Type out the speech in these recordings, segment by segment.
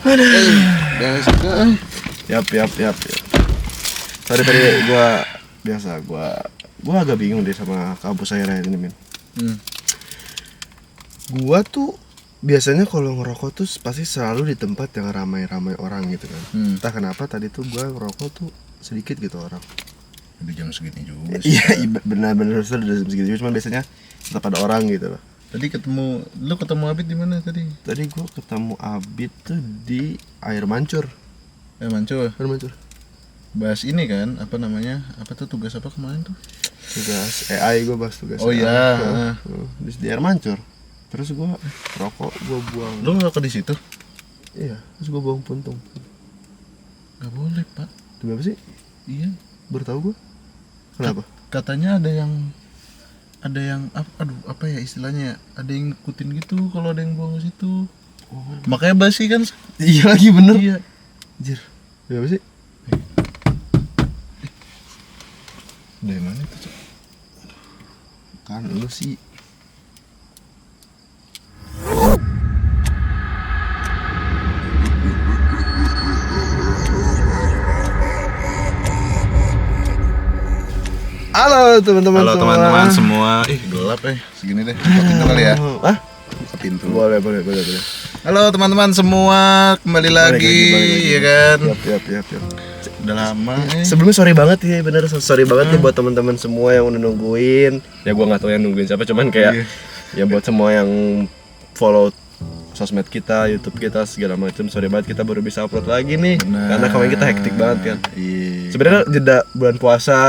Beres juga. Yap. Sorry tadi gua agak bingung deh sama kampus saya ini, men. Gua tuh biasanya kalau ngerokok tuh pasti selalu di tempat yang ramai-ramai orang gitu kan. Entah kenapa tadi tuh gua ngerokok tuh sedikit gitu orang. Udah jam segini juga sih. Iya, benar-benar sudah jam segitu, cuma biasanya tetap ada orang gitu loh. Tadi lu ketemu Abid di mana tadi? Tadi gua ketemu Abid tuh di Air Mancur. Mancur. Air Mancur. Bahas ini kan, apa namanya? Apa tuh tugas apa kemarin tuh? Tugas AI, gua bahas tugas. Oh AI. iya. Di Air Mancur. Terus gua rokok gua buang. Lu ngerokok di situ? Iya, terus gua buang puntung. Gak boleh, Pak. Itu apa sih? Iya. Baru tahu gua. Kenapa? Katanya ada yang apa ya istilahnya? Ada yang ngikutin gitu kalau ada yang buang ke situ. Oh. Makanya basi kan? Iya lagi bener. Iya. Anjir. Apa sih? Dari mana itu, Cok? Kan lu sih. Halo teman-teman semua. Gelap segini deh. Buka pintu kali ya. Hah? Buka pintu. Boleh. Halo teman-teman semua, kembali lagi ya kan. Yap. Udah lama. Sebelumnya sorry banget ya, bener sorry banget nih buat teman-teman semua yang udah nungguin. Ya gua nggak tahu yang nungguin siapa, cuman kayak ya buat semua yang follow sosmed kita, YouTube kita segala macam. Sorry banget kita baru bisa upload lagi nih. Karena kemarin kita hektik banget kan. Iya. Sebenarnya jeda bulan puasa,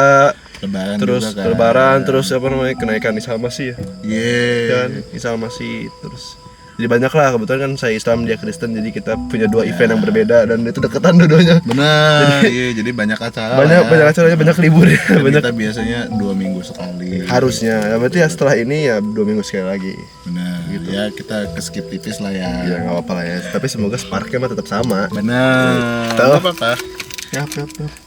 Lebaran terus juga kan. Lebaran, terus apa namanya kenaikan Isa Masih ya. Iya. Kan Isa Masih terus. Jadi banyak lah, kebetulan kan saya Islam dia Kristen, jadi kita punya dua event yang berbeda dan itu deketan dua-duanya. Benar. Jadi banyak acara. Banyak acaranya, banyak libur ya. Kita biasanya 2 minggu sekali. Harusnya. Ya, berarti ya setelah ini ya 2 minggu sekali lagi. Benar. Gitu. Ya kita ke skip tipis lah ya. Ya nggak apa-apa lah ya. Tapi semoga sparknya mah tetap sama. Benar. Tahu apa-apa. Yap.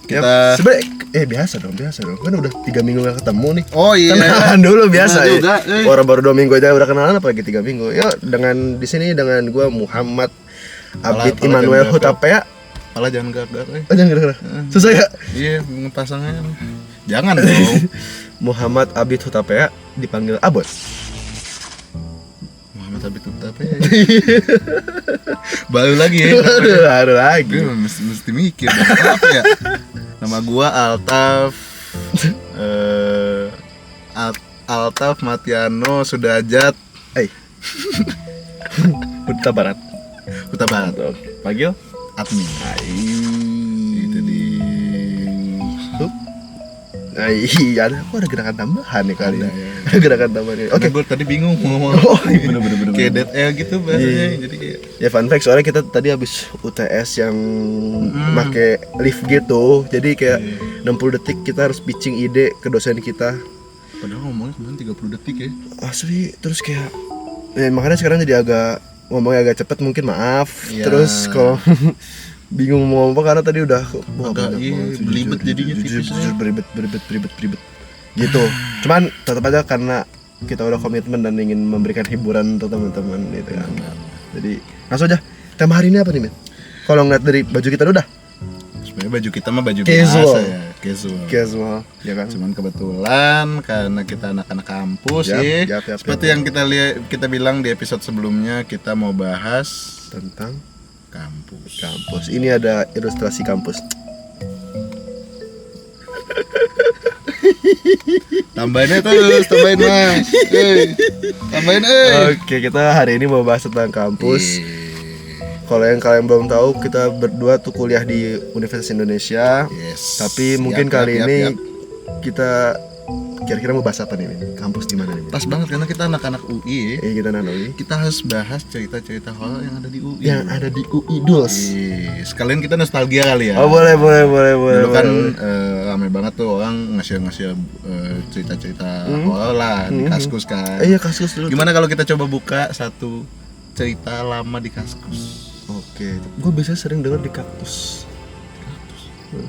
Kita sebenarnya biasa dong. Kan udah 3 minggu gak ketemu nih. Oh iya. Kenalan dulu biasa ya. Juga, Orang baru 2 minggu aja udah kenalan, apalagi 3 minggu. Yuk dengan di sini dengan gua Muhammad Abid Immanuel Hutapea. Pala jangan gerak-gerak. Oh, jangan gerak-gerak. Susah ya? Iya, ngepasangnya. Jangan dong. Muhammad Abid Hutapea dipanggil Abot. Muhammad Abid Hutapea. Baru lagi ya. Baru lagi. Gue mesti mikir apa ya. Nama gua Altaf. Altaf Matiano Sudajat. Huta Barat. Panggil Admin. Itu di iya, aku ada gerakan tambahan nih kali ini. Ada gerakan tambahan ini. Oke, gue tadi bingung mau ngomong. Oh, bener. Kayak dead air gitu bahasanya. Jadi kayak ya fun fact, soalnya kita tadi habis UTS yang pakai lift gitu. Jadi kayak 60 detik kita harus pitching ide ke dosen kita. padahal ngomongnya kemarin 30 detik ya. Asli, terus kayak makanya sekarang jadi ngomongnya agak cepet, mungkin maaf. Ya. Terus kalau bingung mau ngomong karena tadi udah agak belibet jadinya jujur beribet gitu. Cuman tetap aja karena kita udah komitmen dan ingin memberikan hiburan untuk teman-teman gitu kan. Jadi langsung aja, tema hari ini apa nih, Men? Kalau ngeliat dari baju kita udah sebenarnya baju kita mah baju casual. biasa ya, casual ya kan. Cuman kebetulan karena kita anak-anak kampus seperti yang kita bilang di episode sebelumnya, kita mau bahas tentang kampus. Ini ada ilustrasi kampus. Tambahin Mas. Tambahin. Oke, kita hari ini mau bahas tentang kampus. Kalau yang kalian belum tahu, kita berdua tuh kuliah di Universitas Indonesia. Yes. Tapi mungkin kali ini kita kira-kira mau bahas apa nih? Kampus di mana nih? Pas banget karena kita anak-anak UI. Kita anak UI. Kita harus bahas cerita-cerita horor yang ada di UI. Yang ada di UI Duls. Sekalian kita nostalgia kali ya. Oh, boleh. Dulu kan rame banget tuh orang ngasih cerita-cerita horor lah di Kaskus kan. Iya, Kaskus dulu. Gimana kalau kita coba buka satu cerita lama di Kaskus? Oke, gue biasanya sering denger di kaktus.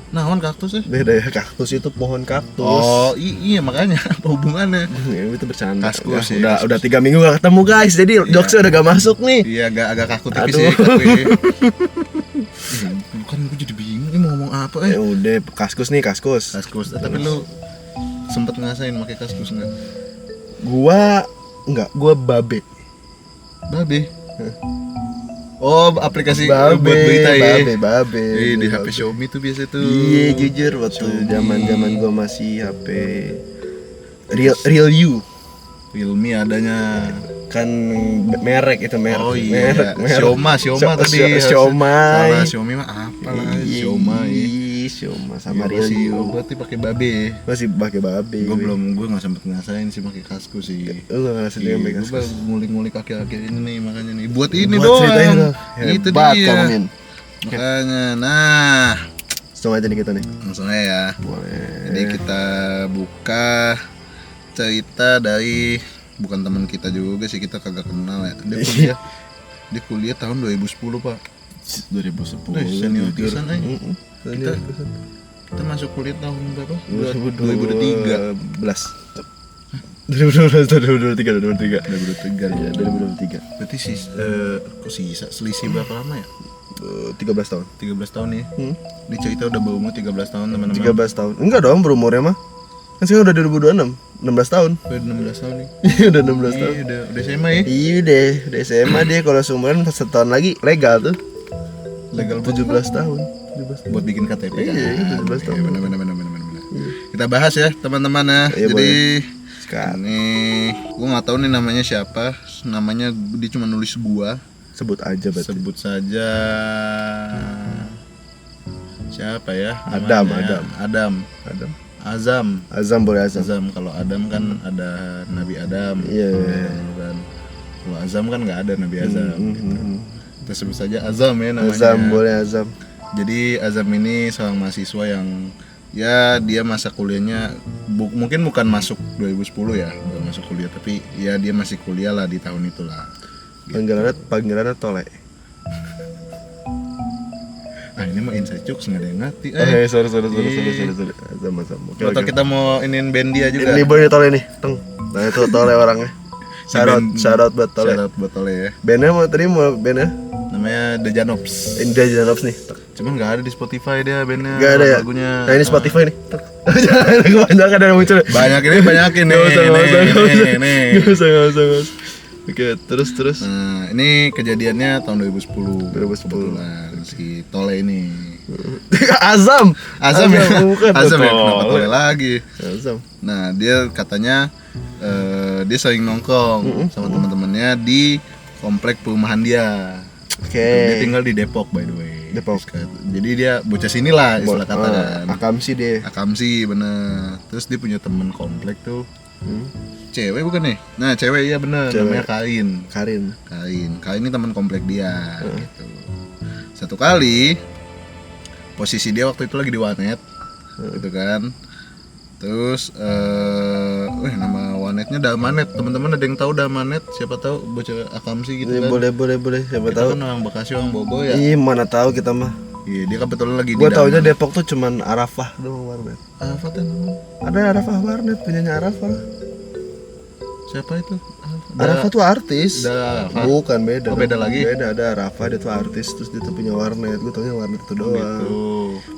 Naon kaktus ya? Beda ya, kaktus itu pohon kaktus. Oh iya makanya apa hubungannya? Ya, itu bercanda. Kaskus Ya, ya, udah 3 minggu gak ketemu guys, jadi jokesnya udah gak masuk nih. Iya agak kaku tipis Aduh. ya tapi bukan gue jadi bingung ini mau ngomong apa Ya udah, kaskus nih, kaskus. Kaskus, tapi lu sempet ngerasain pakai kaskus nggak? Gua enggak, gua babe. Babe. Oh aplikasi buat berita ya? Babe. Di HP Xiaomi tuh biasa tuh. Iya jujur waktu Xiaomi. zaman gua masih HP Real You. Realme adanya. Kan merek itu merek. Oh iya. merek. Xioma tadi. Xiomai. Salah Xiaomi mah apa lah? Xiomai. Xioma sama Iya, Real sih, You. berarti pakai babe. Masih pakai babe. Gue nggak sempet ngerasain sih pakai kaskus sih. Lu gak ngerasain dia pakai Gue kaskus. baru ngulik-ngulik akhir-akhir ini nih makanya nih. Buat ini Buat doang. ceritain dong. Itu Hebat dia. kamu, Min. Makanya, nah Langsung aja nih kita nih. langsung aja ya. Boleh. Jadi kita buka cerita dari bukan teman kita juga sih, kita kagak kenal ya. Dia kuliah tahun 2010 pak. 2010. Senior jujur. pisan, Kita masuk kuliah tahun berapa? 2003. 2023. 2003 Iya, 2023. Berarti kok sisa selisih berapa lama ya? 13 tahun. 13 tahun ya. Hmm. Ini cerita udah berumur 13 tahun teman-teman. 13 tahun. Enggak dong berumurnya mah. Kan sekarang udah 2026. 16 tahun. Udah 16 tahun nih. Iya udah 16 tahun. Iya, udah SMA ya. Iya udah SMA dia kalau seumuran setahun lagi legal tuh. Legal 17 tahun. 17 buat bikin KTP kan. Iya, 17 tahun. Benar. Kita bahas ya teman-teman ya. Iya, Jadi Sekarang ini gua nggak tahu nih namanya siapa. Namanya dia cuma nulis gua. sebut aja berarti. Sebut saja siapa ya? Adam. Adam. Azam Boleh Azam. Azam. Kalau Adam kan ada Nabi Adam. Iya. Kan. Kalau Azam kan nggak ada Nabi Azam. Hmm. Kita sebut saja Azam ya namanya. Azam boleh Azam. Jadi Azam ini seorang mahasiswa yang ya dia masa kuliahnya mungkin bukan masuk 2010 ya, bukan masuk kuliah, tapi ya dia masih kuliah lah di tahun itulah. Panggilannya Tole. Ah ini mah inside jokes nggak ada yang ngerti. Sorry. Iya. Azam. Atau kita mau inin band dia juga. Ini boy Tole nih, Teng. Nah itu Tole orangnya. Shout out buat Tole. Shout out buat Tole ya. Bandnya mau bandnya Namanya The Janops. Indah Janops nih. Cuman nggak ada di Spotify dia bandnya. Gak ada ya? Lagunya. Nah ini Spotify nih. Jangan kebanyakan ada yang muncul. Banyakin nih. Gak usah. Nih. Gak usah. Oke, terus. Nah, ini kejadiannya tahun 2010. 2010. Kebetulan si Tole ini. Azam ya? bukan. Azam ya? Kenapa Tole lagi? Azam. Nah, dia katanya dia sering nongkrong sama teman-temannya di komplek perumahan dia. Oke. Dia tinggal di Depok by the way. Depok. Jadi dia bocah sini lah istilah kata kan. Akamsi deh. Akamsi bener. Terus dia punya temen komplek tuh. Cewek bukan nih? Nah cewek iya bener. Namanya Karin ini teman komplek dia gitu. Satu kali posisi dia waktu itu lagi di warnet gitu kan. Terus nama warnetnya Dalmanet. Teman-teman ada yang tahu Dalmanet? Siapa tahu bocah Akamsi gitu kan. Boleh siapa Kita tahu. kan orang Bekasi, orang Bogor ya. Ih, mana tahu kita mah. Iya, dia kebetulan lagi Gua di taunya Dalmanet. Depok tuh cuman Arafah doang warnet. Apa tuh namanya? Ada Arafah warnet punyanya Arafah. Siapa itu? Arafah tuh artis. Arafah. Bukan beda. Oh, beda lagi? Beda, ada Arafah dia tuh artis terus dia tuh punya warnet. Gua taunya warnet itu doang. Gitu.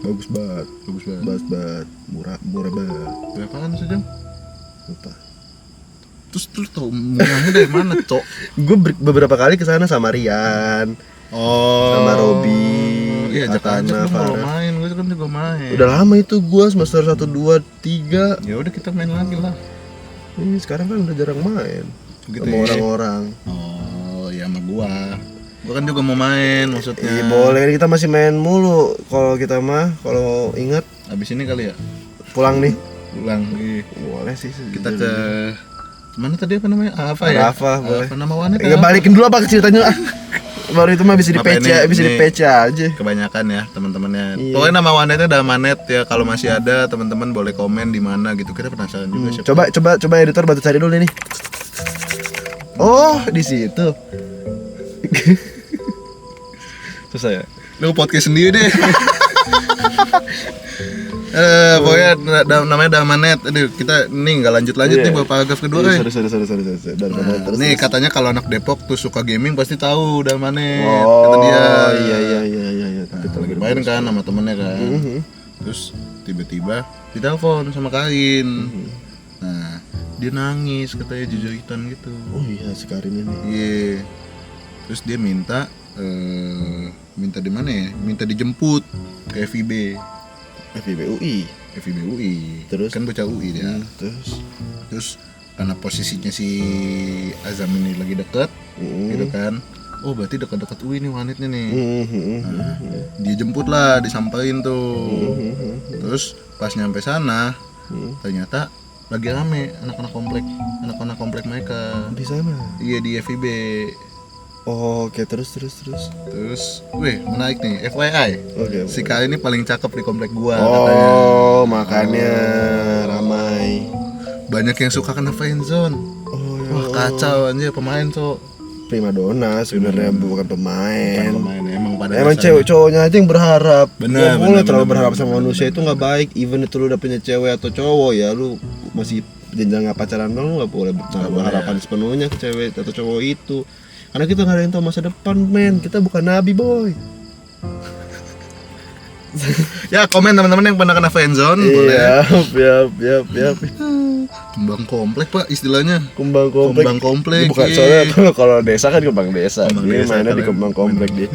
Bagus banget. Bagus banget. Murah banget. Berapaan sih, Jam? Lupa. Terus tahu murahnya dari mana, Cok? Gue beberapa kali kesana sama Rian, sama Robi, Iya, Atana, Jakarta kalau Farah. main, gue kan juga main. Udah lama itu gue semester 1, 2, 3. Ya udah kita main lagi lah. Ini sekarang kan udah jarang main Gitu sama ya. orang-orang. Oh, ya sama gua. Gua kan juga mau main maksudnya. Iya boleh, kita masih main mulu. Kalau kita mah, kalau ingat Abis ini kali ya pulang nih. pulang. Iya. Boleh sih. Kita ke mana tadi apa namanya? Apa ya? Arafah, boleh. Apa nama wanita? Enggak balikin dulu apa ceritanya? Baru itu mah bisa Apa di-PC, ini? bisa Ini- di-PC aja. Kebanyakan ya teman-temannya. Iya. Pokoknya nama wanitanya Dalmanet ya. Kalau masih ada teman-teman boleh komen di mana gitu. Kita penasaran juga siapa. Coba editor bantu cari dulu nih. Oh, di situ. Susah ya. Lu podcast sendiri deh. Pokoknya namanya Damanet. Aduh, kita nih nggak lanjut nih bawa paragraf kedua. Sorry. Nah, nih katanya kalau anak Depok tuh suka gaming pasti tahu Damanet. Oh, kata dia. Iya. Tapi lagi Main kan sama temennya kan. Terus tiba-tiba ditelepon sama Kain. Nah, dia nangis katanya jejoitan gitu. Oh iya, si Karin ini. Iya. Terus dia minta di mana ya? Minta dijemput ke FIB UI. Terus kan bocah UI dia. Terus karena posisinya si Azam ini lagi deket, gitu kan. Oh berarti dekat-dekat UI nih wanitnya nih. Nah, dia jemput lah, disampaikan tuh. Terus pas nyampe sana, ternyata lagi rame anak-anak komplek mereka. Di sana. Iya di FIB. Oh, oke, terus. Terus, menarik nih, FYI. Oke. Si Kak ini paling cakep di komplek gua katanya. Oh, makanya ramai. Banyak yang suka kena friendzone. Wah, kacau anjir pemain tuh. Primadona sebenarnya bukan pemain. Emang cewek cowoknya aja yang berharap. Bener, Gak boleh terlalu berharap sama manusia, itu nggak baik. Even itu lu udah punya cewek atau cowok ya, lu masih jenjang nggak pacaran dong, lu nggak boleh berharapan sepenuhnya ke cewek atau cowok itu. Karena kita nggak ada yang tahu masa depan, men. Kita bukan nabi, boy. Ya komen teman-teman yang pernah kena friendzone boleh. Yap. Kembang komplek pak istilahnya. Kembang komplek. Bukan soalnya kalau desa kan kembang desa. Dia mainnya di kembang komplek dia.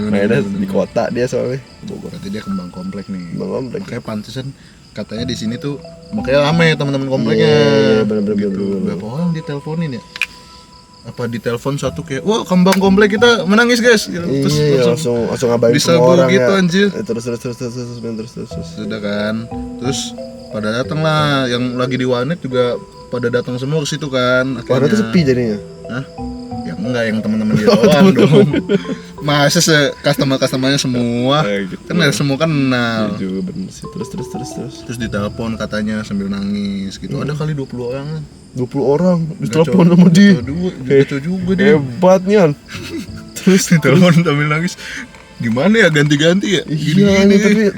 Mainnya di kota dia soalnya. Berarti dia kembang komplek nih. Kembang komplek. Kayak pantesan katanya di sini tuh makanya rame teman-teman kompleknya. Iya, bener. Berapa orang diteleponin ya? Apa ditelepon satu kayak wah kembang komplek kita menangis guys gitu. Terus langsung ngabarin semua orang gitu ya. Anjir. Terus Sudah kan. Terus pada datang lah yang lagi di Wanet juga pada datang semua ke situ kan. Wanet itu sepi jadinya. Hah? Ya enggak yang teman-teman dia doang dong. Masa customer-customernya semua gitu. kan semua kenal. Juga bener sih. Terus ditelepon katanya sambil nangis gitu. Ada kali 20 orang kan. 20 orang ditelepon sama dia. Gaco juga dia. Hebatnya. Terus ditelepon sambil nangis. Gimana ya ganti-ganti ya? Gini.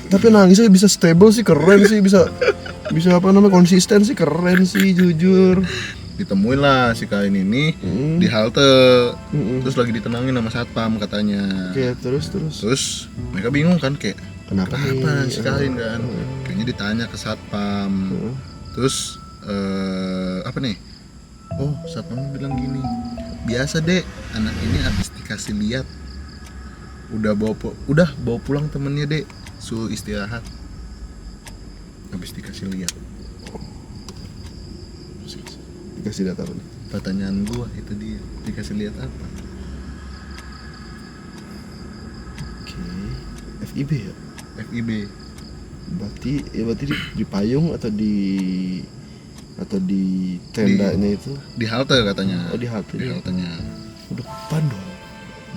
Tapi nangisnya bisa stable sih, keren sih, bisa konsisten sih, keren sih jujur. Ditemuin lah si Kain ini di halte. Terus lagi ditenangin sama satpam katanya. Oke, terus mereka bingung kan kayak kenapa si Kain kan? Kayaknya ditanya ke satpam. Terus apa nih? Oh, satpamnya bilang gini. Biasa deh, anak ini habis dikasih lihat. Udah bawa pulang temennya deh, suruh istirahat. Habis dikasih lihat. Dikasih lihat apa nih? Pertanyaan gua itu dia, dikasih lihat apa? Oke. FIB ya? FIB. Berarti di payung atau di tendanya itu? Di halte katanya. Oh, di halte. Di haltenya. Depan dong.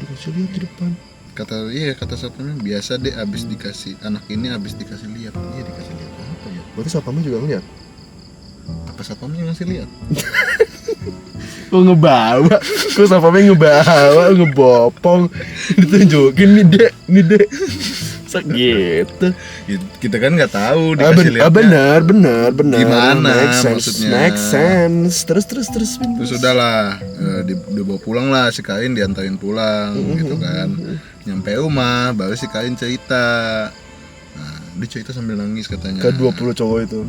Dikasih lihat di depan. Kata satpamnya biasa deh anak ini habis dikasih lihat. Iya, dikasih lihat apa ya? Berarti satpamnya juga ngeliat? Apa satpamnya ngasih lihat? Kok ngebawa? Kok satpamnya ngebopong? Ditunjukin nih dek. Segitu. Kita kan nggak tahu dikasih lihatnya. Benar. Gimana maksudnya? Make sense. Terus. Terus udahlah, dibawa pulang lah si Kain, diantarin pulang gitu kan. Nyampe rumah baru si Kain cerita. Nah, dia cerita sambil nangis katanya. Ke 20 cowok itu.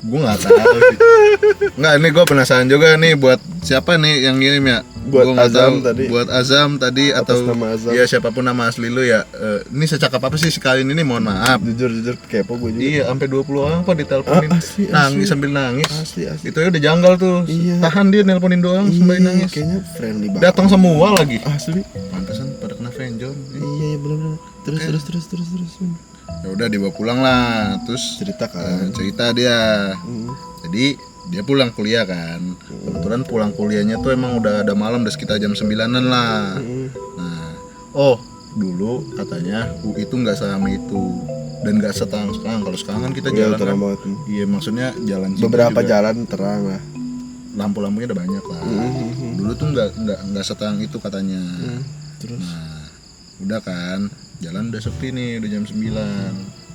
Gue nggak tahu sih. Nggak, ini gue penasaran juga nih buat siapa nih yang ngirim ya. Buat Azam tahu, tadi. Buat Azam tadi Atas atau nama Azam. Ya siapapun nama asli lu ya. Ini secakap apa sih si Kain ini, mohon maaf. Jujur kepo gue juga. Iya, sampai 20 orang apa diteleponin. Nangis sambil nangis. Asli. Itu ya udah janggal tuh. Iya. Tahan dia nelponin doang sambil nangis. Kayaknya friendly banget. Datang semua lagi. Asli. Pantesan pada kena friendzone. Iya benar. Terus. Ya udah dibawa pulang lah. Terus cerita dia. Jadi dia pulang kuliah kan. Kebetulan pulang kuliahnya tuh emang udah ada malam, udah sekitar jam 9-an lah. Nah, dulu katanya UI itu nggak seramai itu dan nggak seterang sekarang. Kalau sekarang kan kita jalan kan, iya maksudnya jalan beberapa juga, jalan terang lah, lampu-lampunya udah banyak lah. Dulu tuh nggak seterang itu katanya. Terus nah udah kan Jalan udah sepi nih, udah jam 9.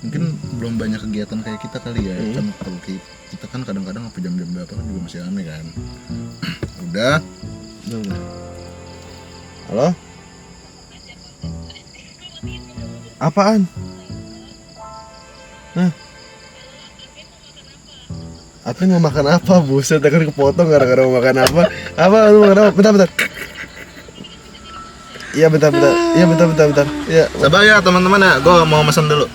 Mungkin belum banyak kegiatan kayak kita kali ya. Kan kalau kita kan kadang-kadang apa jam-jam berapa kan juga masih rame kan. Udah. Halo? Apaan? Nah. Admin mau makan apa? Buset, kan kepotong gara-gara mau makan apa? Apa lu makan apa? Bentar. Iya bentar. Iya. Sabar ya teman-teman ya, gue mau pesan dulu.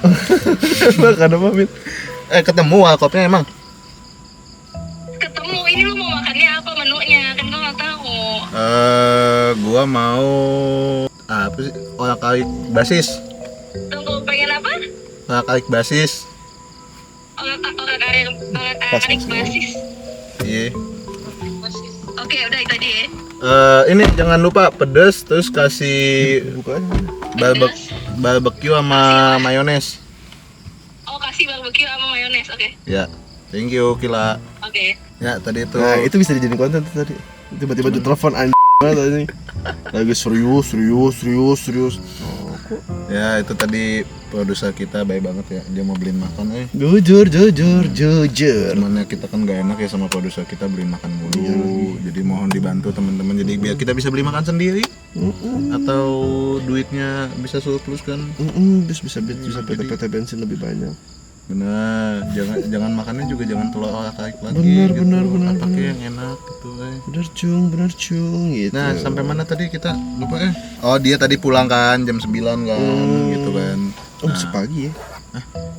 Makan apa, Min? Ketemu kopinya emang. Ketemu, ini lu mau makannya apa menunya? Kan gue nggak tahu. Gua mau apa sih? Orak-arik basis. Tunggu, pengen apa? Orak-arik basis. Orang-arik basis. Iya. Oke, udah itu aja ya. Ini jangan lupa pedes terus kasih barbecue sama mayones. Oh, kasih barbecue sama mayones, oke. Ya. Thank you Kila. Oke. Ya, tadi itu. Nah, itu bisa dijadiin konten tuh tadi. Tiba-tiba ditelepon tadi. Lagi serius. Ya, itu tadi produser kita baik banget ya. Dia mau beliin makan Jujur. Cuman ya kita kan gak enak ya sama produser kita beliin makan mulu. Jadi mohon dibantu teman-teman jadi biar kita bisa beli makan sendiri. Atau duitnya bisa surplus kan. Bisa PT bensin lebih banyak. Benar, jangan makannya juga jangan telur orak-arik lagi. Benar. Pakai yang enak gitu Bener cung gitu. Nah, sampai mana tadi kita lupa Oh, dia tadi pulang kan jam 9 kan gitu kan. Oh, masih pagi ya?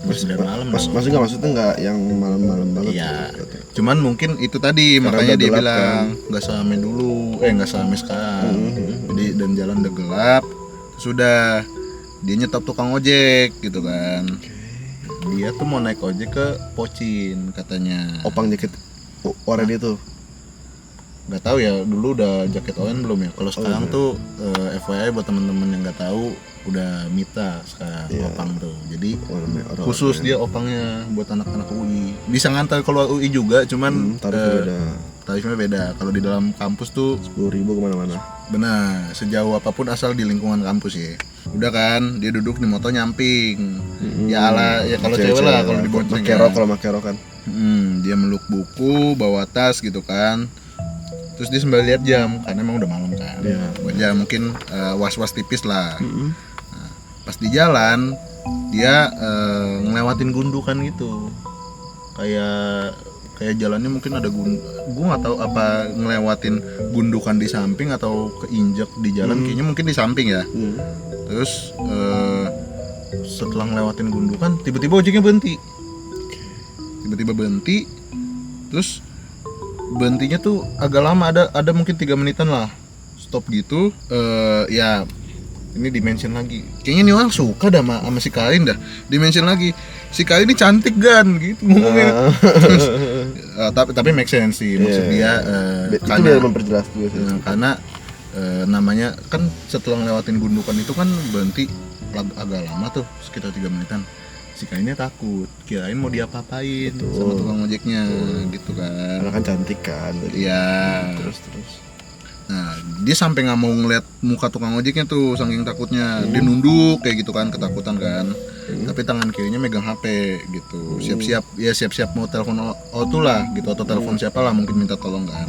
Masih dari malam. Maksudnya nggak yang malam-malam banget. Iya. Gitu. Cuman mungkin itu tadi Karena makanya udah dia gelap, bilang nggak seame dulu, nggak seame sekarang. Jadi dan jalan udah gelap, sudah dia nyetop tukang ojek gitu kan. Dia tuh mau naik ojek ke Pocin katanya. Opang jaket oranye itu. Nggak tahu ya, dulu udah jaket oranye belum ya. Kalau sekarang tuh FYI buat temen-temen yang nggak tahu udah Mita sekarang Opang tuh. Jadi khusus dia opangnya buat anak-anak UI. Bisa ngantar keluar UI juga, cuman tarifnya beda. Kalau di dalam kampus tuh 10.000 kemana-mana. Benar, sejauh apapun asal di lingkungan kampus ya. Udah kan, dia duduk di motor nyamping. Ya ala ya kalau cewek lah kalau dibonceng. Make rok kan. Dia meluk buku, bawa tas gitu kan. Terus dia sambil lihat jam karena emang udah malam kan. Buat dia mungkin was-was tipis lah. Nah, pas di jalan dia ngelewatin gundukan gitu. Kayak jalannya mungkin ada gue nggak tahu apa ngelewatin gundukan di samping atau keinjak di jalan, kayaknya mungkin di samping ya. Terus setelah ngelewatin gundukan tiba-tiba ojeknya berhenti. Terus berhentinya tuh agak lama, ada mungkin 3 menitan lah stop gitu. Ya ini dimention lagi, kayaknya nih orang suka dah sama si Karin dah. Dimension lagi, si Karin ini cantik kan gitu ngomongnya. Terus, tapi make sense sih maksud dia itu biar memperjelas juga sih. Karena namanya kan setelah ngelewatin gundukan itu kan berhenti agak lama tuh, sekitar 3 menitan. Si Karinnya takut, kirain mau diapa-apain sama tukang ojeknya gitu kan. Karena kan cantik kan. Iya. Terus. Nah, dia sampai nggak mau ngeliat muka tukang ojeknya tuh, saking takutnya. Dia nunduk kayak gitu kan, ketakutan kan. Tapi tangan kirinya megang HP gitu. Siap-siap mau telepon auto lah gitu, atau telepon siapa lah, mungkin minta tolong kan.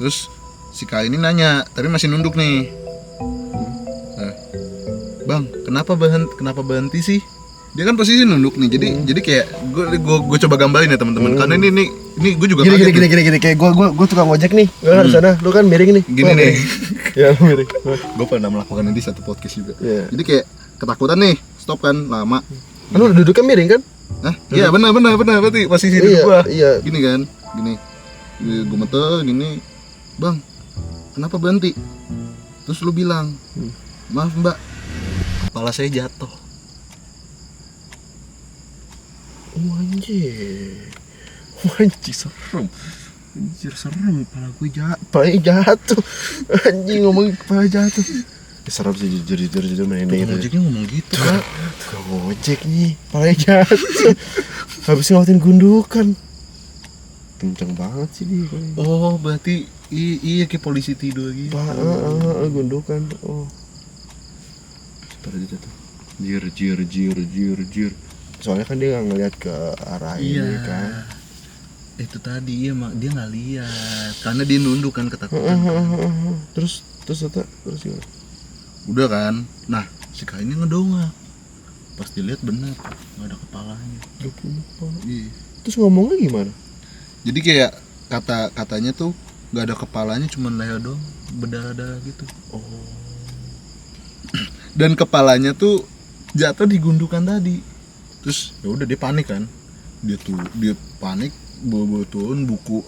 Terus si Kak ini nanya, tapi masih nunduk nih. Bang, kenapa berhenti sih? Dia kan posisi nunduk nih, jadi kayak gue coba gambarin ya teman-teman, karena ini gue juga gini kayak gue tukang ojek nih, gue harus sana, lu kan miring nih, gini nih, ya miring. Gue pernah melakukan ini di satu podcast juga, jadi kayak ketakutan nih, stop kan lama. Lu duduknya miring kan? Iya benar berarti posisi duduk gue, gini kan, gini, gue meter gini, bang, kenapa berhenti? Terus lu bilang, maaf mbak, kepala saya jatuh. Anjir serem. Kepala gue jatuh. Anjing ngomong kepala jatuh. Serem sih jujur merinding gitu. Ojeknya ngomong gitu kan. Tukang ojek nih, kepala jatuh. Habis ngelawatin gundukan. Kenceng banget sih dia. Oh, berarti iya kayak polisi tidur gitu. Gundukan. Oh. Kepala jatuh. jir. Soalnya kan dia nggak ngeliat ke arah ini kan. Itu tadi dia nggak lihat karena dia nunduk kan ketakutan. Terus gimana? Udah kan, nah si Kak ini ngedongak. Pas dilihat bener nggak ada kepalanya. Iya. Terus ngomongnya gimana? Jadi kayak katanya tuh nggak ada kepalanya, cuman leher doang, berdarah-darah gitu. Oh. Dan kepalanya tuh jatuh di gundukan tadi. Terus ya udah dia panik kan, dia panik, bawa turun buku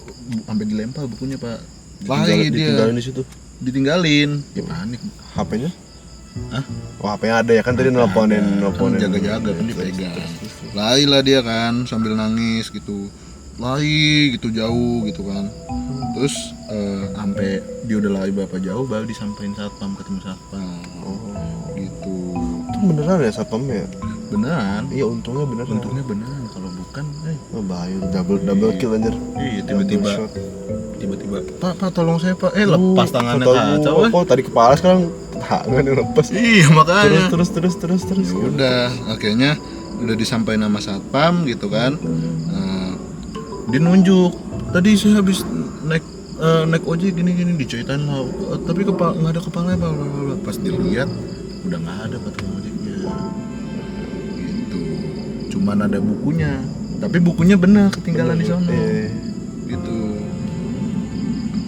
sampai dilempar bukunya Pak. Ditinggalin di situ. Ditinggalin, dia panik. HP-nya? Hah? Oh, HP-nya ada ya kan tadi nelponin kan jaga-jaga kan dipegang. Lari lah dia kan sambil nangis gitu. Lari gitu jauh gitu kan. Terus sampai dia udah lari berapa jauh baru disampaikan satpam, ketemu satpam. Oh, gitu. Itu beneran ya satpamnya? Beneran. Iya, untungnya beneran. Untungnya beneran, kalau bukan bahaya, double kill anjir. Iya, tiba-tiba Pak tolong saya Pak, lepas tangannya kacau. Oh, tadi kepala sekarang tangan yang lepas. Iya makanya. Terus. Udah, akhirnya udah disampaikan nama satpam gitu kan. Dia nunjuk. Tadi saya habis naik ojek gini diceritain lah. Tapi nggak ada kepalanya Pak. Pas dilihat udah nggak ada Pak tukang ojeknya. Gitu. Cuman ada bukunya. Tapi bukunya benar ketinggalan di sana. Gitu.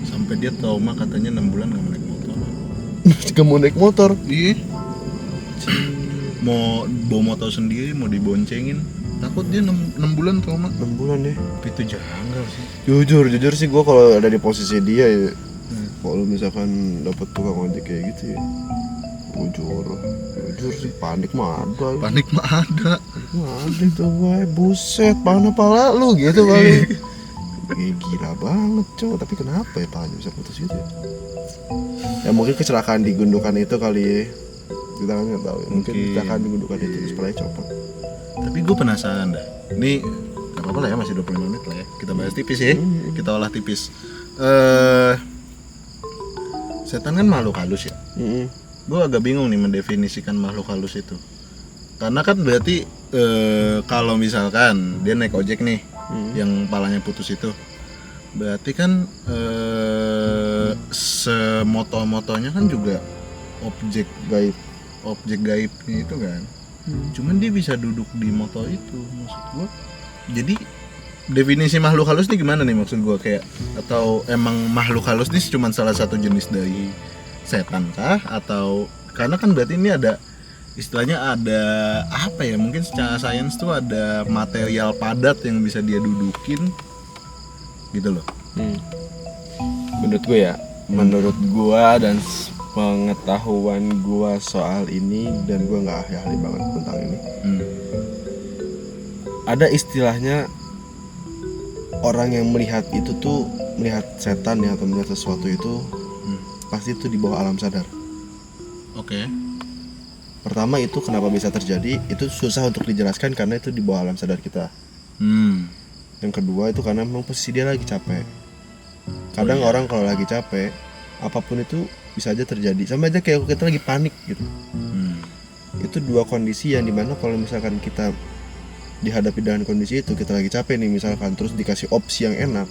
Sampai dia trauma katanya 6 bulan nggak mau naik motor. Gak mau naik motor? Iya. Mau bawa motor sendiri, mau diboncengin. Takut dia 6 bulan trauma. 6 bulan deh. Tapi itu janggal sih. Jujur sih gue kalau ada di posisi dia ya. Kalau misalkan dapet tukang ojek kayak gitu ya. Jujur sih panik mah ada. Panik mah ada itu gue, buset, mana pala lu gitu kali. Gila banget cowok, tapi kenapa ya palanya bisa putus gitu ya? Ya mungkin kecelakaan di gundukan itu kali ya. Kita kan nggak tahu ya. Mungkin kecelakaan di gundukan itu terus palanya copot. Tapi gue penasaran dah. Ini gak apa-apa lah ya, masih 25 menit lah ya. Kita bahas tipis ya. Kita olah tipis. Setan kan makhluk halus ya. Gue agak bingung nih mendefinisikan makhluk halus itu. Karena kan berarti kalau misalkan dia naik ojek nih, yang palanya putus itu, berarti kan semoto-motonya kan juga objek gaibnya itu kan. Cuman dia bisa duduk di motor itu, maksud gue. Jadi definisi makhluk halus nih gimana nih maksud gue, kayak atau emang makhluk halus nih cuma salah satu jenis dari setan kah, atau karena kan berarti ini ada istilahnya, ada apa ya, mungkin secara sains tuh ada material padat yang bisa dia dudukin gitu loh. Menurut gue dan pengetahuan gue soal ini, dan gue nggak ahli banget tentang ini. Ada istilahnya orang yang melihat itu tuh, melihat setan ya atau melihat sesuatu itu pasti itu di bawah alam sadar. Oke. Pertama itu kenapa bisa terjadi, itu susah untuk dijelaskan karena itu di bawah alam sadar kita. Yang kedua itu karena memang posisi dia lagi capek. Kadang orang kalau lagi capek, apapun itu bisa aja terjadi. Sama aja kayak kita lagi panik gitu. Itu dua kondisi yang dimana kalau misalkan kita dihadapi dengan kondisi itu, kita lagi capek nih misalkan, terus dikasih opsi yang enak,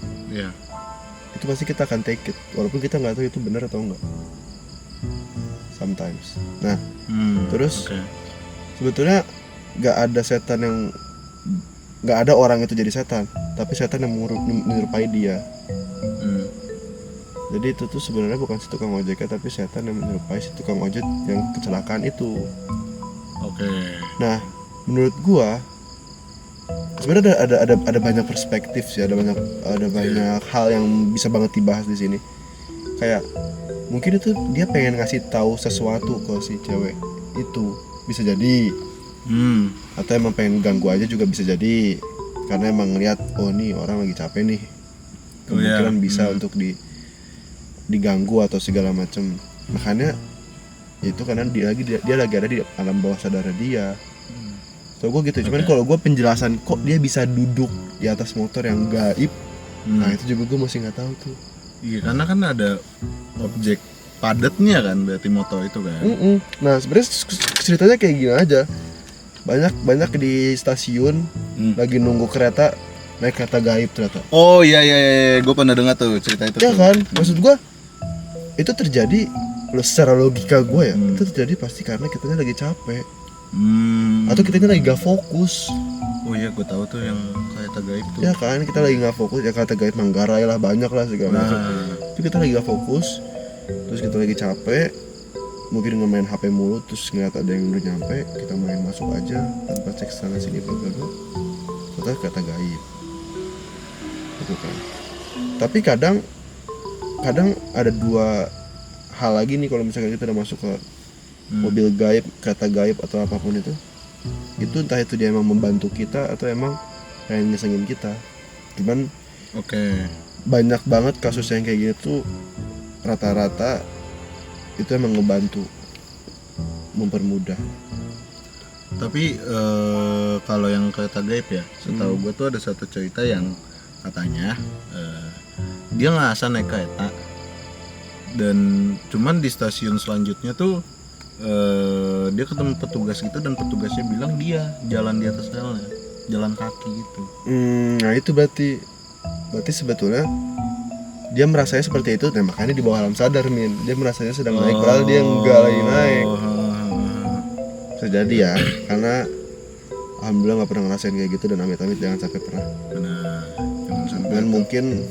itu pasti kita akan take it, walaupun kita nggak tahu itu benar atau enggak. Sometimes. Nah, terus sebetulnya nggak ada orang itu jadi setan, tapi setan yang menyerupai dia. Jadi itu tuh sebenarnya bukan si tukang ojeknya, tapi setan yang menyerupai si tukang ojek yang kecelakaan itu. Nah, menurut gua sebenarnya ada banyak perspektif sih, ada banyak hal yang bisa banget dibahas di sini. Kayak mungkin itu dia pengen ngasih tahu sesuatu ke si cewek itu, bisa jadi. Atau emang pengen ganggu aja juga bisa jadi, karena emang ngeliat, oh nih orang lagi capek nih, kemungkinan bisa untuk diganggu atau segala macam. Makanya itu karena dia lagi ada di alam bawah sadar dia. So gue gitu. Cuman kalau gue penjelasan kok dia bisa duduk di atas motor yang gaib, nah itu juga gue masih nggak tahu tuh. Iya, karena kan ada objek padatnya kan berarti moto itu kan. Nah sebenarnya ceritanya kayak gini aja. Banyak di stasiun lagi nunggu kereta, naik kereta gaib ternyata. Oh iya, gue pernah dengar tuh cerita itu. Ya tuh. kan, maksud gue itu terjadi secara logika gue ya, itu terjadi pasti karena kitanya lagi capek. Atau kitanya lagi gak fokus. Oh iya, gue tahu tuh yang kereta gaib tuh. Ya kan, kita lagi gak fokus, ya kereta gaib Manggarai lah, banyak lah segala macam. Itu kita lagi gak fokus, terus kita lagi capek, mungkin ngemain HP mulu, terus ngeliat ada yang udah nyampe, kita main masuk aja tanpa cek sana sini bagaimana. Ternyata kereta gaib. Gitu kan. Tapi kadang ada dua hal lagi nih kalau misalkan kita udah masuk ke mobil gaib, kereta gaib atau apapun itu entah itu dia emang membantu kita atau emang pengen ngesengin kita. Cuman banyak banget kasus yang kayak gini tuh rata-rata itu emang ngebantu, mempermudah. Tapi kalau yang kereta gaib ya, setahu gue tuh ada satu cerita yang katanya dia nggak naik kereta, dan cuman di stasiun selanjutnya tuh dia ketemu petugas gitu, dan petugasnya bilang dia jalan di atas relnya, jalan kaki gitu. Nah itu berarti sebetulnya dia merasanya seperti itu, dan makanya di bawah alam sadar dia merasanya sedang naik padahal dia enggak lagi naik. Bisa jadi ya, karena alhamdulillah nggak pernah ngerasain kayak gitu, dan amit-amit jangan sampai pernah. Dan mungkin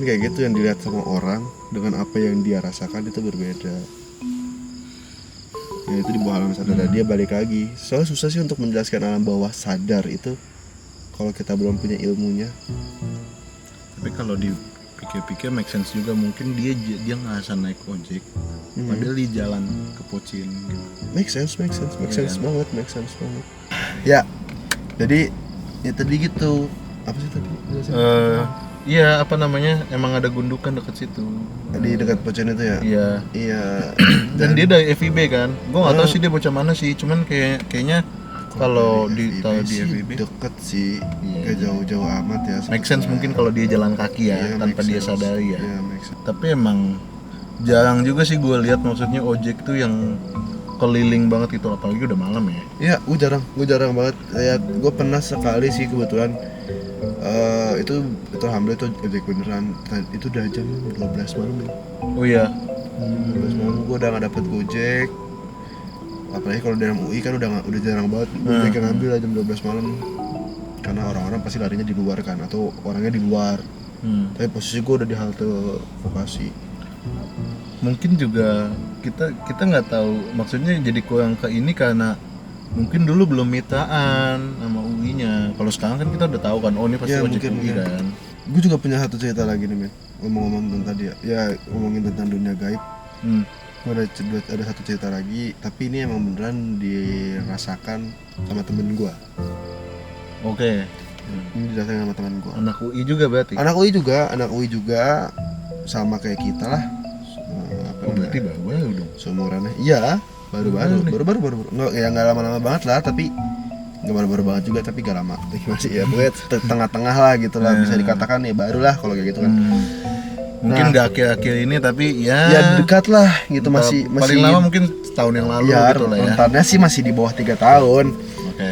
kayak gitu yang dilihat sama orang dengan apa yang dia rasakan itu berbeda. Ya itu di bawah alam sadar, dan dia balik lagi. Soalnya susah sih untuk menjelaskan alam bawah sadar itu kalau kita belum punya ilmunya. Tapi kalau dipikir-pikir make sense juga, mungkin dia nggak naik ojek, padahal di jalan ke Pocin gitu. Make sense banget. Ya, jadi ya tadi gitu. Apa sih tadi? Iya, apa namanya? Emang ada gundukan dekat situ. Di dekat Pocin itu ya? Iya. Dan dia dari FIB kan. Gue nggak tahu sih dia bocah mana sih. Cuman kayaknya kalau di FIB deket sih, gak jauh-jauh amat ya. Make sense mungkin kalau dia jalan kaki ya, tanpa dia sadari ya. Tapi emang jarang juga sih gue lihat, maksudnya ojek tuh yang keliling banget itu, apalagi udah malam ya. Iya, gue jarang banget. Ya, gue pernah sekali sih kebetulan. Itu alhamdulillah itu ojek beneran. Itu udah jam 12 malam ya. Oh iya. 12 malam gue udah nggak dapet gojek. Apalagi kalau dalam UI kan udah jarang banget gojek yang ngambil jam 12 malam. Karena orang-orang pasti larinya di luar kan, atau orangnya di luar. Tapi posisi gue udah di halte Vokasi. Mungkin juga kita nggak tahu, maksudnya jadi kurang ke ini karena mungkin dulu belum mitraan sama UI-nya. Kalau sekarang kan kita udah tahu kan, oh ini pasti ojek UI kan. Gue juga punya satu cerita lagi nih, men. Ngomong-ngomong tentang tadi ya, ngomongin tentang dunia gaib. Gue ada satu cerita lagi, tapi ini emang beneran dirasakan sama temen gue. Oke. Ini dirasakan sama temen gue. Anak UI juga berarti? Anak UI juga, sama kayak kita lah. Berarti baru dong? Seumurannya. Iya. Baru. Nggak lama-lama banget lah, tapi nggak baru banget juga, tapi gak lama. Masih ya, pokoknya tengah-tengah lah gitu lah, bisa dikatakan ya baru lah kalau kayak gitu kan. Mungkin nggak akhir-akhir ini, tapi ya dekat lah gitu, masih paling lama mungkin setahun yang lalu ya, gitu lah ya. Rentannya sih masih di bawah 3 tahun. Oke.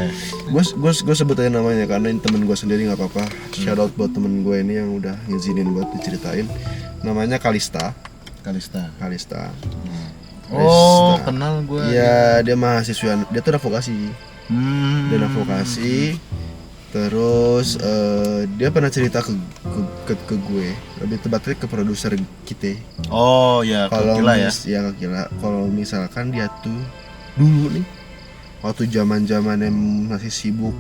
Gue sebut aja namanya karena ini temen gue sendiri, nggak apa-apa. Shout out buat temen gue ini yang udah ngizinin buat diceritain. Namanya Kalista. Oh, kenal gue. Iya, dia mahasiswa, dia tuh anak vokasi. Dia anak vokasi. Terus dia pernah cerita ke gue, lebih tepatnya ke produser kita. Oh ya, ke Kila ya. Ya ke Kila. Kalau misalkan dia tuh dulu nih, waktu zaman-zamannya masih sibuk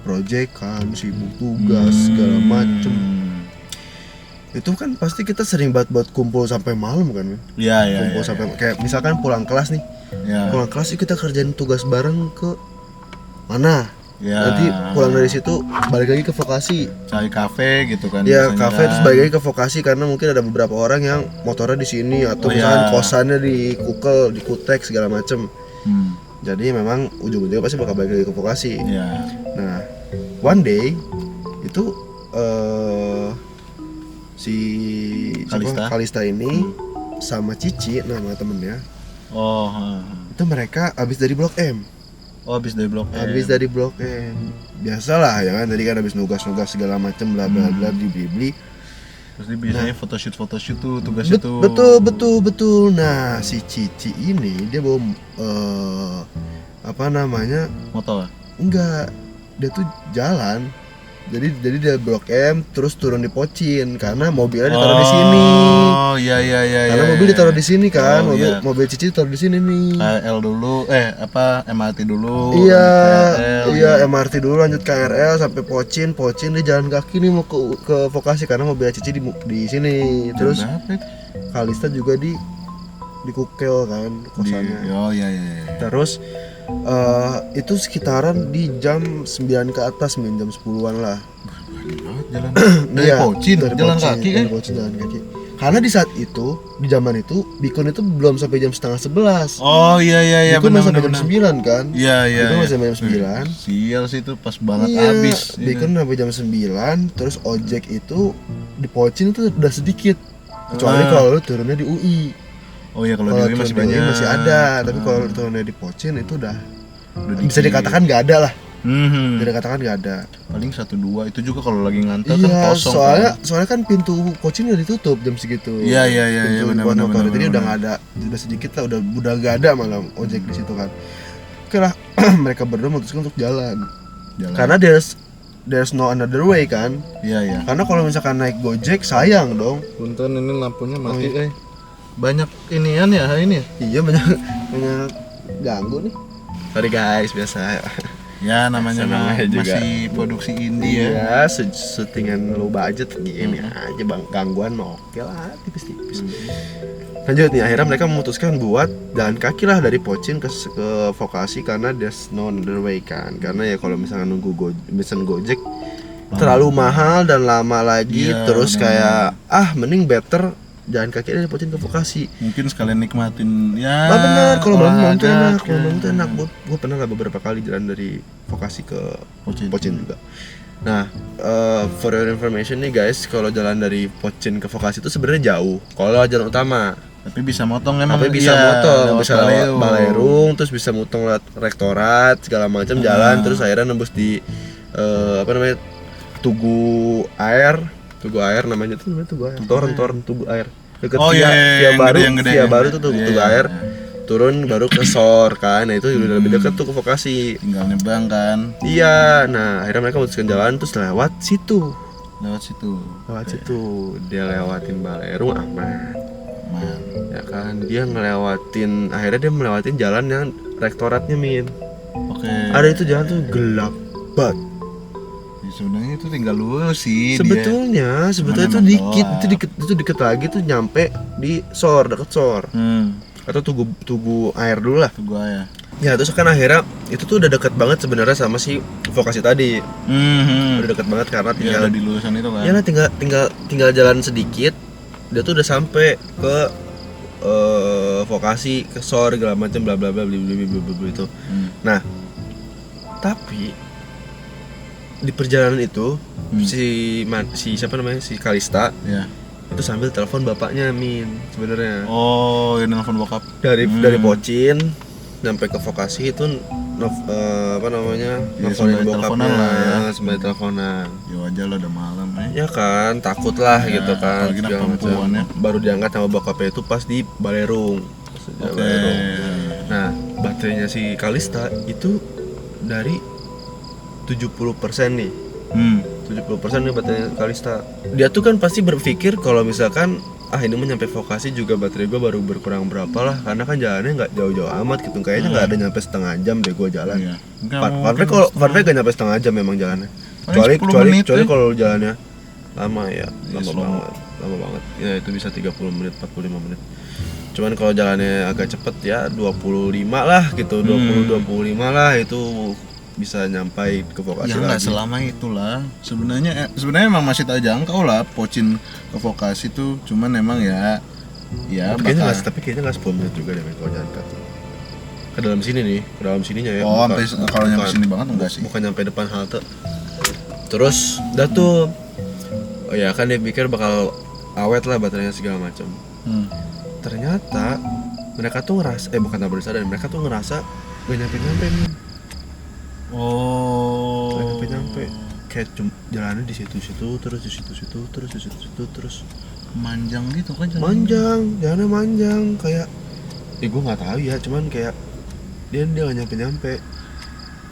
project kan, sibuk tugas segala macem. Itu kan pasti kita sering buat kumpul sampai malam kan, men? Iya. Kumpul sampai kayak misalkan pulang kelas nih. Ya. Pulang kelas kita kerjain tugas bareng ke mana? Ya. Nanti pulang dari situ balik lagi ke vokasi. Cari kafe gitu kan. Ya, kafe terus balik lagi ke vokasi karena mungkin ada beberapa orang yang motornya di sini atau misalkan kosannya di Kukel, di Kutek segala macem. Jadi memang ujung-ujungnya pasti bakal balik lagi ke vokasi. Ya. Nah, one day itu si Kalista ini sama Cici nama temennya. Oh, Itu mereka habis dari Blok M. oh habis dari Blok M. Habis dari Blok M. Biasalah ya kan, tadi kan habis nugas-nugas segala macem bla bla bla dibeli. Terus dia biasanya photoshoot tuh tugasnya tuh. Betul. Nah, si Cici ini dia bawa Motor. enggak, dia tuh jalan. Jadi dia Blok M terus turun di Pocin karena mobilnya ditaruh di sini. Oh, iya. Karena mobil ditaruh di sini kan, Oh, mobil Cici ditaruh di sini nih. KRL dulu, MRT dulu. Iya, KRL, iya MRT dulu lanjut KRL sampai Pocin dia jalan kaki nih mau ke Vokasi karena mobil Cici di sini. Terus Berapa itu? Kalista juga di Kukel kan kosannya. Oh iya. Terus itu sekitaran di jam 9 ke atas, jam 10-an lah. Banyak banget jalan. Dari Iya, Pocin, dari jalan Pocin, kaki kan? dari Pocin jalan kaki. Karena di saat itu, di zaman itu, Bikun itu belum sampai jam setengah 11. Oh iya Bikun masih sampai jam 9 kan? Iya. Bikun masih sampai jam 9. Sial sih itu pas banget Iya, habis. Bikun sampai jam 9, terus ojek itu di Pocin itu udah sedikit. Kecuali kalau lu turunnya di UI. Oh iya kalau Kalau di UI masih turun di UI banyak. masih ada, tapi kalau turunnya di Pocin itu udah bisa dikatakan nggak ada lah. Bisa dikatakan nggak ada. Paling 1-2 itu juga kalau lagi ngantor kan Iya, kosong. soalnya kan pintu Pocin udah ditutup jam segitu. Iya, Pintu benar, buat benar, motor. benar, Jadi benar. udah nggak ada, udah sedikit lah, udah nggak ada malah ojek di situ kan. Oke lah, mereka berdua memutuskan untuk jalan. Karena there's no another way kan. Iya. Karena kalau misalkan naik Gojek sayang dong. Punten ini lampunya mati Oh, Banyak inian ya hari ini. Iya banyak ganggu nih. Sorry guys, biasa. Ya namanya juga. masih produksi indie ya. Iya, syutingan low budget gini aja bang, gangguan mah oke lah, tipis-tipis. Lanjut nih, akhirnya mereka memutuskan buat jalan kaki lah dari Pocin ke Vokasi karena there's no other way kan. Karena ya kalau misalnya nunggu mesen Gojek terlalu mahal dan lama lagi, Iya, terus benar. kayak mending better jalan kaki dari Pocin ke Vokasi. Mungkin sekalian nikmatin ya. Nah benar, kalau malam tuh olahraga, enak, kalau malam tuh ya. enak. Gue pernah lah beberapa kali jalan dari Vokasi ke Pocin juga. Nah, for your information nih guys, kalau jalan dari Pocin ke Vokasi itu sebenarnya jauh. Kalau jalan utama, Tapi bisa motong emang. tapi bisa iya, motong, bisa lewat Balerung. Balerung, terus bisa motong lewat Rektorat segala macam jalan, terus akhirnya nembus di Tugu Air namanya tuh Tugu Air. Toren Tugu Air. Deket Oh, via yang baru, gede, yang gede, via yang baru gede. tuh Tugu Iya, Air. iya. Turun baru ke SOR kan. Nah, itu udah lebih dekat tuh ke Vokasi. Tinggal nyebrang kan. Iya, nah akhirnya mereka memutuskan jalan terus lewat situ. Lewat situ. Dia lewatin Balerung aman. Man. Ya kan, akhirnya dia melewatin jalan yang Rektoratnya Min. Oke. Ada itu jalan tuh gelap banget. Ya, sebenarnya itu tinggal lurus sih. Sebetulnya itu emang dikit, gelap. itu deket lagi tuh nyampe di SOR, deket SOR. Atau tugu air dulu lah. Tuh gua ya. Ya terus kan akhirnya itu tuh udah deket banget sebenarnya sama si Vokasi tadi. Udah deket banget karena Ya, tinggal ada di lulusan itu kan. ya lah tinggal jalan sedikit dia tuh udah sampai ke Vokasi, ke SOR segala macam bla bla bla itu. Nah, tapi di perjalanan itu si siapa namanya, si Kalista Ya. itu sambil telepon bapaknya Min sebenarnya. Oh, ya nelfon bokap. Dari Pocin sampai ke Vokasi itu Ya, nelfonin sembari teleponan bokapnya lah ya. sembari teleponan. Ya wajar lah udah malam Ya kan, takut lah Ya, gitu kan. apalagi anak segala macam. perempuan ya. Baru diangkat sama bokapnya itu pas di Balerung. Pas di Oke. Balerung. Nah, baterainya si Kalista itu dari 70% nih. 70% nih baterai Kalista. Dia tuh kan pasti berpikir kalau misalkan ini mah nyampe Vokasi juga baterai gue baru berkurang berapa lah, karena kan jalannya nggak jauh-jauh amat gitu, kayaknya nggak ada nyampe setengah jam deh gue jalan. Iya. Funfact gak nyampe setengah jam memang jalannya. Paling 10 menit, Kecuali ya. kalau jalannya lama ya, slow. lama banget. Ya itu bisa 30 menit, 45 menit. Cuman kalau jalannya agak cepet ya 25 lah gitu, 20-25 lah itu bisa nyampai ke Vokasi Ya nggak lagi. selama itulah. Sebenarnya emang masih terjangkau lah Pocin ke Vokasi tuh. Cuman emang ya Tapi kayaknya nggak 10 menit juga deh kalau jalan kaki. Ke dalam sini nih, ke dalam sininya ya. Oh, bukan- sampai kalau nyampe bukan- sini banget enggak sih? Bukan nyampe depan halte. Terus udah tuh, ya kan dia pikir bakal awet lah baterainya segala macam. ternyata mereka tuh ngerasa bukan tak bersadar, mereka tuh ngerasa gak nyampe nih. Oh. Gak nyampe kayak jalannya di situ-situ terus di situ-situ terus di situ-situ terus Manjang gitu kan jalannya. manjang, jalannya manjang kayak gue nggak tahu ya, cuman kayak dia gak nyampe.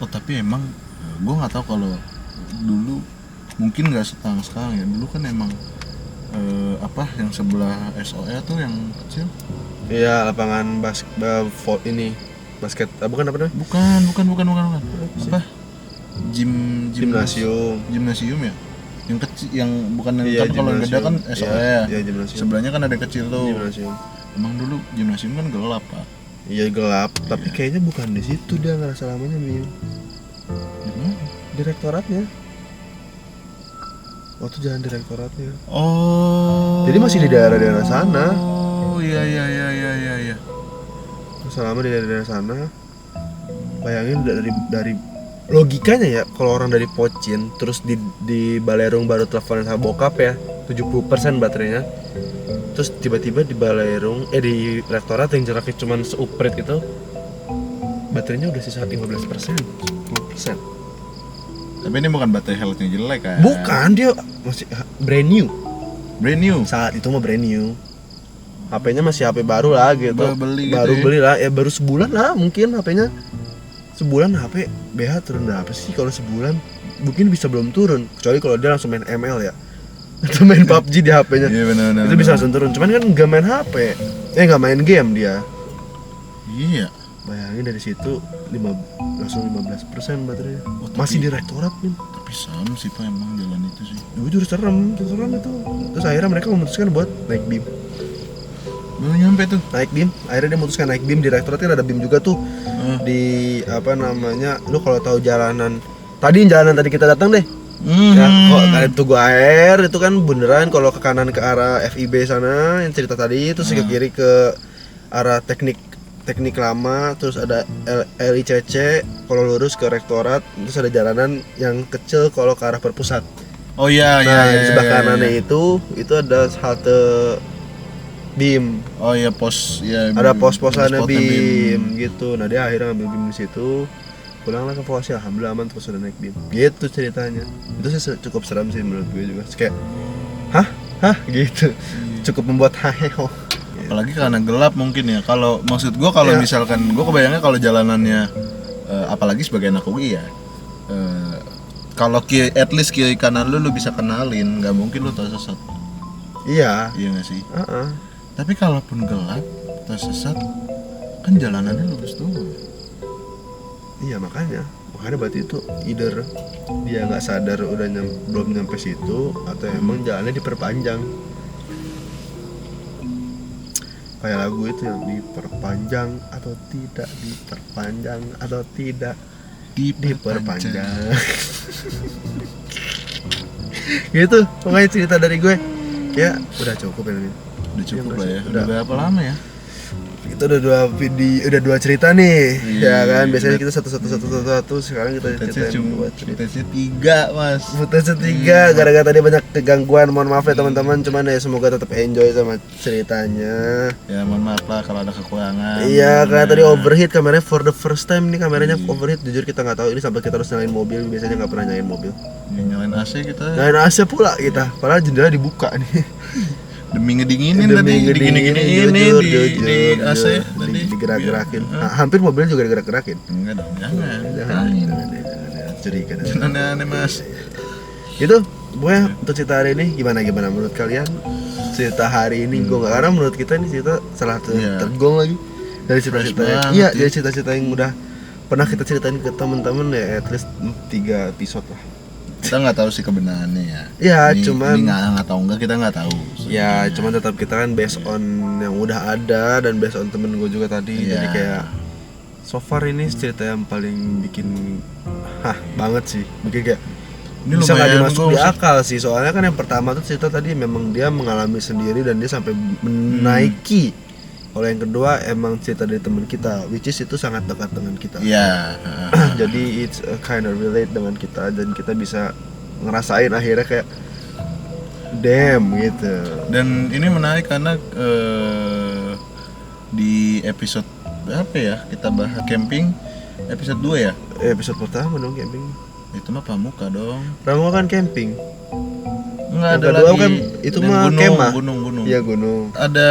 Oh tapi emang gue nggak tahu kalau dulu mungkin nggak sekarang ya. Dulu kan emang yang sebelah SOE tuh yang kecil. Iya, lapangan ini basket, bukan apa namanya? Bukan. Apa? Gimnasium ya? Yang kecil, yang bukan yang Iya, kan kalau yang gede kan gimnasium. SOE ya. Iya, gimnasium. Sebelahnya kan ada yang kecil tuh. Gimnasium. Emang dulu gimnasium kan gelap, Pak. Iya gelap, tapi kayaknya bukan di situ dia ngerasa lamanya Mim. Direktoratnya. Waktu jalan direktoratnya. Oh. Jadi masih di daerah-daerah sana. Oh iya. Selama di daerah sana, bayangin dari logikanya ya, kalau orang dari Pocin terus di Balerung baru teleponan sama bokap ya, 70% baterainya. Terus tiba-tiba di Balerung di rektorat yang jaraknya cuma seuprit itu, baterainya udah sisa 15%, 10%. Tapi ini bukan baterai health-nya jelek kan? Bukan, dia masih brand new. Brand new. Saat itu mah brand new. HP-nya masih HP baru lah gitu. Baru beli lah, ya baru sebulan lah mungkin HP-nya. Sebulan HP BH turun berapa sih kalau sebulan? Mungkin bisa belum turun, kecuali kalau dia langsung main ML ya. Atau main PUBG di HP-nya. Iya benar. Itu bisa langsung turun. Cuman kan nggak main HP. Nggak main game dia. Iya. Bayangin dari situ langsung 15% baterainya. Oh, Masih di rektorat nih. Tapi serem sih Pak emang jalan itu sih. Jujur serem itu. Terus akhirnya mereka memutuskan buat naik BIM. Belum nyampe tuh. Naik BIM, akhirnya dia memutuskan naik BIM. Di rektorat kan ada BIM juga tuh. Di lu kalau tahu jalanan tadi kita datang deh. Ya, kok kalian Tugu Air itu kan beneran kalau ke kanan ke arah FIB sana yang cerita tadi, terus ke kiri ke arah teknik lama, terus ada LICC kalau lurus ke rektorat, terus ada jalanan yang kecil kalau ke arah perpusat. Oh iya. Di sebelah kanannya itu ada halte BIM. Oh iya pos ya. Ada pos-posannya BIM gitu. Nah dia akhirnya ngambil BIM di situ. Pulanglah ke Vokasi, alhamdulillah aman, terus udah naik BIM. Gitu ceritanya. Itu sih cukup seram sih menurut gue juga. Kayak hah gitu. Cukup membuat haheho. Apalagi karena gelap mungkin ya. Kalau maksud gue kalau misalkan gue kebayangnya kalau jalanannya apalagi sebagai anak UI ya. Kalau at least kiri kanan lu bisa kenalin, nggak mungkin lu tersesat. Iya nggak sih? Tapi kalaupun gelap tersesat kan jalanannya lurus tuh. Iya makanya berarti itu either dia nggak sadar udah belum nyampe situ, atau emang jalannya diperpanjang. Kayak lagu itu yang diperpanjang atau tidak diperpanjang atau tidak diperpanjang. Gitu pokoknya cerita dari gue. Ya udah cukup ya. Udah cukup lah ya. Udah berapa lama ya? Kita udah dua cerita nih. Ya kan biasanya kita satu, sekarang kita ceritain dua cerita. Tiga Mas. Footage 3 gara-gara tadi banyak kegangguan, mohon maaf ya teman-teman, cuman ya semoga tetap enjoy sama ceritanya. Ya mohon maaf lah kalau ada kekurangan. Iya, karena tadi overheat kameranya for the first time nih, kameranya overheat. Jujur kita nggak tahu ini sampai kita harus nyalain mobil, biasanya nggak pernah nyalain mobil. Nyalain AC kita. Nyalain AC pula kita, padahal jendela dibuka nih. Demi ngedinginin tadi, digini-giniin di AC tadi digerak-gerakin. Hampir mobilnya juga digerak-gerakin. Enggak dong, jangan. Curiga. Aneh-aneh Mas. Itu pokoknya untuk cerita hari ini gimana menurut kalian? Cerita hari ini gue nggak, karena menurut kita ini cerita salah satu tergong lagi dari cerita-cerita. Iya, dari cerita-cerita yang udah pernah kita ceritain ke teman-teman ya, at least 3 episode lah. Kita nggak tahu sih kebenarannya ya. Ya, ini, cuman ini nggak tahu enggak, kita nggak tahu. Ya, cuman tetap kita kan based on yang udah ada dan based on temen gue juga tadi. Jadi kayak so far ini cerita yang paling bikin banget sih. Bikin kayak ini bisa nggak dimasuk di akal sih. Soalnya kan yang pertama tuh cerita tadi memang dia mengalami sendiri dan dia sampai menaiki. Kalau yang kedua emang cerita dari teman kita, which is itu sangat dekat dengan kita. Iya. Jadi it's kind of relate dengan kita dan kita bisa ngerasain akhirnya kayak damn gitu. Dan ini menarik karena di episode apa ya? Kita bahas camping episode 2 ya? Episode pertama dong camping. Itu mah pramuka dong. Pramuka kan camping. Enggak ada Yang kedua lagi. kan itu Yang mah gunung, kemah. gunung. Iya gunung. Ada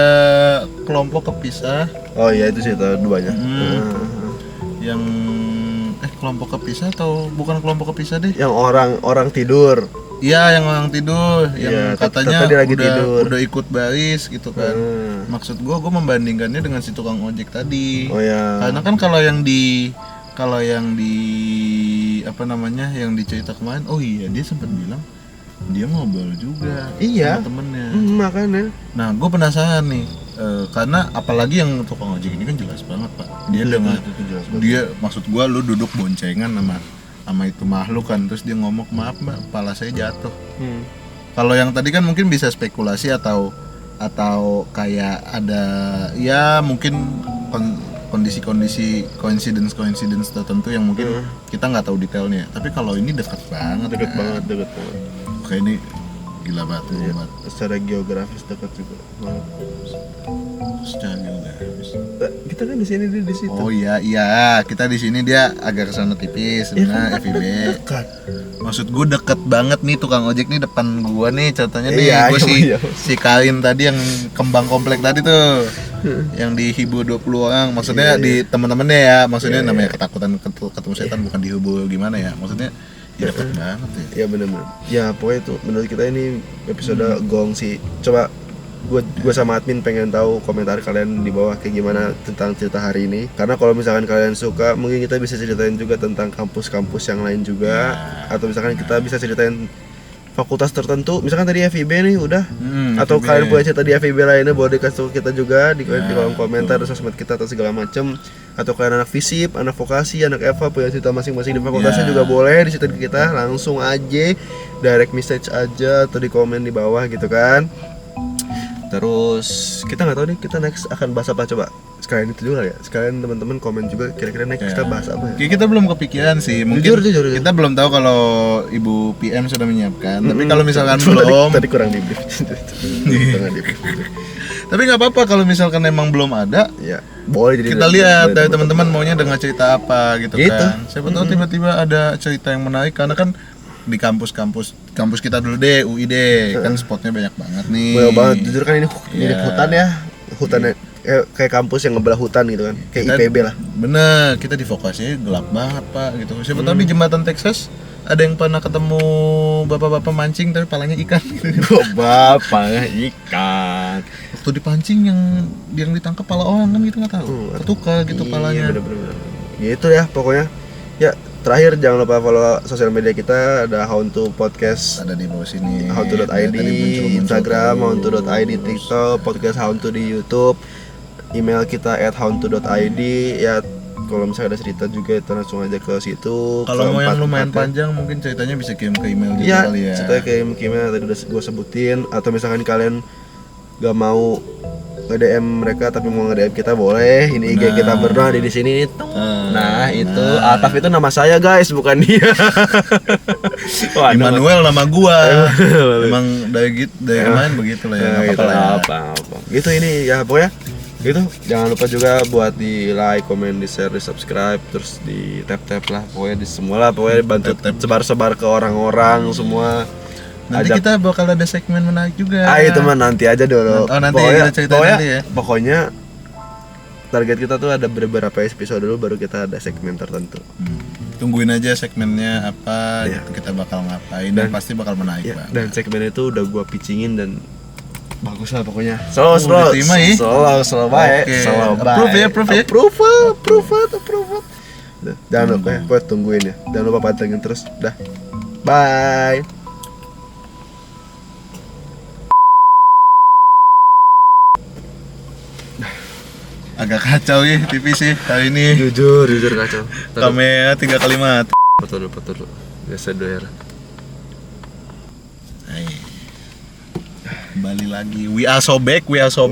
kelompok kepisah Oh iya itu sih itu duanya. yang kelompok kepisah atau bukan kelompok kepisah deh? Yang orang tidur. Iya, yang orang tidur, yang Iya, katanya dia lagi tidur. udah ikut baris gitu kan. Maksud gua membandingkannya dengan si tukang ojek tadi. Oh ya. Karena kan kalau yang di apa namanya, yang dicerita kemarin, oh iya dia sempat bilang dia ngobrol juga Iya. sama temennya. Makanya. Nah, gue penasaran nih, karena apalagi yang tukang ojek ini kan jelas banget pak. Dia dengan dia, maksud gue, lu duduk boncengan sama itu makhluk kan, terus dia ngomong maaf mbak, kepala saya jatuh. Kalau yang tadi kan mungkin bisa spekulasi atau kayak ada ya mungkin kondisi-kondisi coincidence tertentu yang mungkin kita nggak tahu detailnya. Tapi kalau ini dekat banget. Deket banget. Oke, ini gila banget. Iya. Secara geografis dekat juga. Secara geografis. Kita kan di sini dia di situ. Oh iya, kita di sini, dia agak kesana tipis sebenarnya FIB. Dekat. Maksud gue deket banget nih tukang ojek nih depan gua nih, contohnya nih Iya, gue iya. si Karin tadi yang kembang komplek tadi tuh. Yang dihibur 20 orang, maksudnya di temen-temennya ya, maksudnya namanya ketakutan ketemu setan, bukan dihibur gimana ya, maksudnya ya deket banget ya. Ya benar-benar. Ya pokoknya itu menurut kita ini episode gong sih. Coba gue sama admin pengen tahu komentar kalian di bawah kayak gimana tentang cerita hari ini. Karena kalau misalkan kalian suka, mungkin kita bisa ceritain juga tentang kampus-kampus yang lain juga, atau misalkan kita bisa ceritain fakultas tertentu. Misalkan tadi FIB nih udah, atau FIB. kalian punya cerita di FIB lainnya boleh dikasih ke kita juga di kolom komentar, di sosmed kita atau segala macem. Atau kalian anak FISIP, anak vokasi, anak EVA punya cerita masing-masing di fakultasnya juga boleh diceritain ke kita, langsung aja direct message aja atau di komen di bawah gitu kan. Terus kita nggak tahu nih kita next akan bahas apa, coba sekalian itu juga ya, sekalian teman-teman komen juga kira-kira next kita bahas apa ya. Kita belum kepikiran sih, mungkin Jujur. kita belum tahu kalau Ibu PM sudah menyiapkan. Tapi kalau misalkan belum, tadi kurang di brief. tapi nggak apa-apa kalau misalkan emang belum ada. Ya boleh jadi Kita lihat dari teman-teman maunya dengar cerita apa gitu kan. Siapa tahu tiba-tiba ada cerita yang menarik, karena kan di kampus kita dulu deh, UI deh, kan spotnya banyak banget nih. Banyak banget, jujur kan ini mirip hutan ya, hutan kayak kampus yang ngebelah hutan gitu kan, kayak Kita- IPB lah. Bener, kita di vokasinya gelap banget pak gitu. Siapa tahu di jembatan Texas ada yang pernah ketemu bapak-bapak mancing tapi palanya ikan. Bapak ikan. Waktu dipancing yang ditangkap pala orang kan gitu, nggak tahu. Ketukar gitu palanya. Bener-bener. Gitu ya pokoknya. Ya terakhir jangan lupa follow sosial media kita, ada Hauntu Podcast, Ada di bawah sini. Hauntu.id, Tadi muncul-muncul Instagram tuh. Hauntu.id, TikTok, podcast Hauntu di YouTube, email kita @hauntu.id. Ya kalau misalnya ada cerita juga itu langsung aja ke situ. Kalau mau yang lumayan Keempat-empatnya. panjang mungkin ceritanya bisa kirim ke email juga Iya, kali ya. ceritanya kayak email tadi udah gue sebutin. Atau misalkan kalian gak mau nge-DM mereka tapi mau nge-DM kita boleh. Ini IG kita berdua di sini. Nah, itu Ataf itu nama saya guys, bukan dia. Wah, Immanuel nama gua. Emang dari kemarin begitu lah ya. Nggak apa-apa lah ya. apa. Gitu ini ya pokoknya gitu. Jangan lupa juga buat di like, comment, di share, di subscribe, terus di tap lah pokoknya di semua lah, pokoknya bantu sebar-sebar ke orang-orang semua. Nanti kita bakal ada segmen menarik juga. Itu mah nanti aja dulu. Oh, nanti pokoknya, kita ceritain nanti ya. Pokoknya target kita tuh ada beberapa episode dulu baru kita ada segmen tertentu. Tungguin aja segmennya apa, Iya. gitu, kita bakal ngapain dan pasti bakal menarik Ya, banget. dan segmen itu udah gua pitchingin dan bagus lah pokoknya. Udah terima ya? Slow baik. Oke. Slow Approve ya, baik. approve ya? Approve. Jangan lupa ya, buat tungguin ya. Jangan lupa pantengin terus. Dah. Bye. Agak kacau ya TV sih hari ini. Jujur kacau. Kamera 3 kali mati. Foto dulu. Biasa doer. Kembali lagi. We are so back. We are so